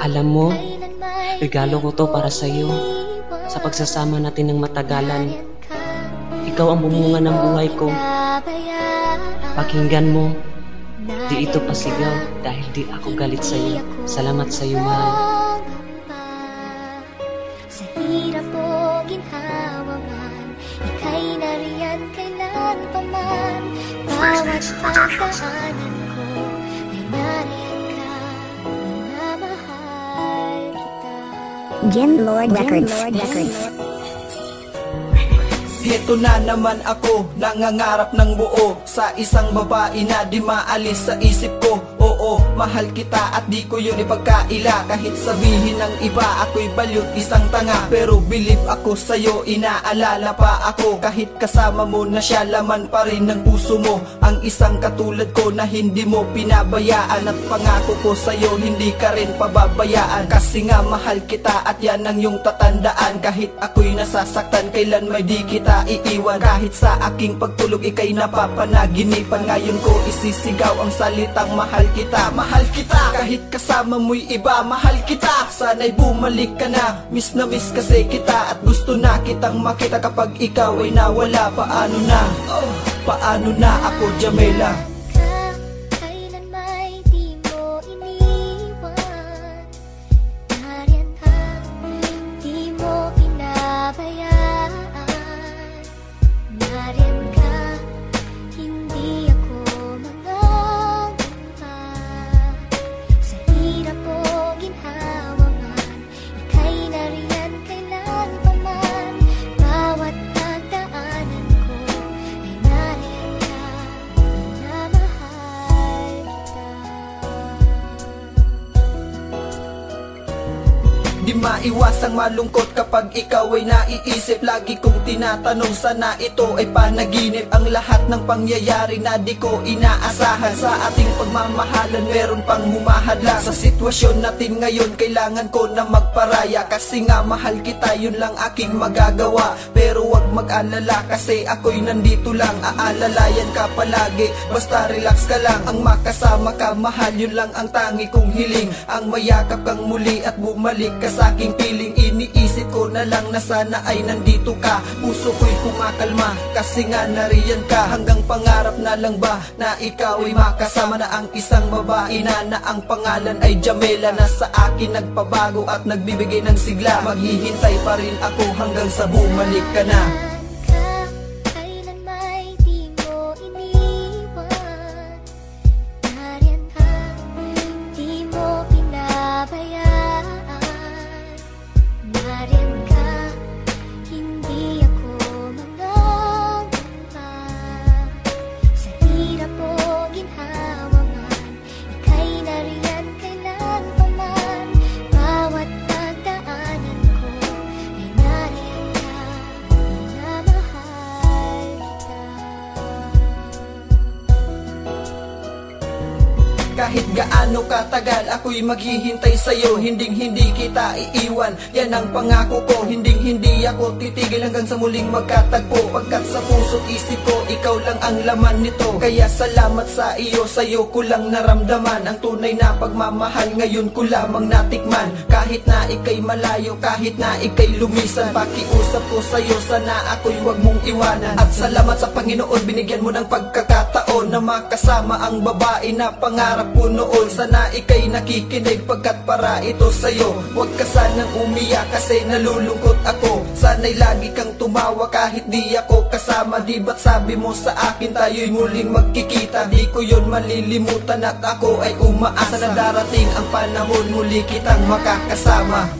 Alam mo, regalo ko to para sa'yo sa pagsasama natin ng matagalan. Ikaw ang bumunga ng buhay ko. Pakinggan mo, di ito pasigaw dahil di ako galit sa'yo. Salamat sa'yo, mahal. Sa hirap o ginhawa man, ika'y nariyan kailan pa man. Bawat pagdaanan ko ay nariyan ka, minamahal kita. Gin Lord Records. Heto na naman ako, nangangarap ng buo sa isang babae na di maalis sa isip ko. Oo, mahal kita at di ko yun ipagkaila. Kahit sabihin ng iba ako'y balyot, isang tanga, pero believe ako sa'yo, inaalala pa ako. Kahit kasama mo na siya, laman pa rin ng puso mo ang isang katulad ko na hindi mo pinabayaan. At pangako ko sa'yo, hindi ka rin pababayaan. Kasi nga mahal kita at yan ang iyong tatandaan. Kahit ako'y nasasaktan, kailan may di kita iiwan. Kahit sa aking pagtulog ika'y napapanaginipan, ngayon ko isisigaw ang salitang mahal kita. Mahal kita, kahit kasama mo'y iba, mahal kita. Sana'y bumalik ka na, miss na miss kasi kita. At gusto na kitang makita kapag ikaw ay nawala. Paano na, paano na ako, Jamela? Kailan may di mo iniwan, nariyan ka, di mo pinabayaan. Nariyan ka, hindi ako mangangamba. Sa hirap o ginhawa man, ika'y nariyan kailan pa man. Bawat pagdaanan ko ay nariyan ka, minamahal kita. Di maiwasang malungkot kapag ikaw ay naiisip. Lagi kong tinatanong, sana ito ay panaginip. Ang lahat ng pangyayari na di ko inaasahan. Sa ating pagmamahalan meron pang humahadlang. Sa sitwasyon natin ngayon kailangan ko na magparaya. Kasi nga mahal kita, yun lang aking magagawa. Pero wag mag-alala kasi ako'y nandito lang. Aalalayan ka palagi, basta relax ka lang. Ang makasama ka mahal, yun lang ang tangi kong hiling. Ang mayakap kang muli at bumalik ka sa aking piling. Iniisip ko na lang na sana ay nandito ka. Puso ko'y kumakalma kasi nga nariyan ka. Hanggang pangarap na lang ba na ikaw ay makasama na ang isang babae na ang pangalan ay Jamela. Na sa akin nagpabago at nagbibigay ng sigla. Maghihintay pa rin ako hanggang sa bumalik ka na. Kailan may di mo iniwan, nariyan ka, di mo pinabayaan. Nariyan ka, hindi ako mangangamba. Sa hirap o ginhawa man, ika'y nariyan kailan pa man. Bawat pagdaanan ko ay nariyan ka, minamahal kita. Kahit gaano katagal ako'y maghihintay sa'yo. Hinding-hindi kita iiwan, yan ang pangako ko. Hinding-hindi ako titigil hanggang sa muling magkatagpo. Pagkat sa puso't isip ko, ikaw lang ang laman nito. Kaya salamat sa iyo, sa'yo ko lang naramdaman ang tunay na pagmamahal. Ngayon ko lamang natikman. Kahit na ika'y malayo, kahit na ika'y lumisan, pakiusap ko sa'yo, sana ako'y wag mong iwanan. At salamat sa Panginoon, binigyan mo ng pagkakataon na makasama ang babae na pangarap ko noon. Sana ika'y nakikinig pagkat para ito sa'yo. Huwag ka sanang umiyak kasi nalulungkot ako. Sana'y lagi kang tumawa kahit di ako kasama. Di ba't sabi mo sa akin tayo'y muling magkikita? Di ko yun malilimutan at ako ay umaasa na darating ang panahon muli kitang makakasama.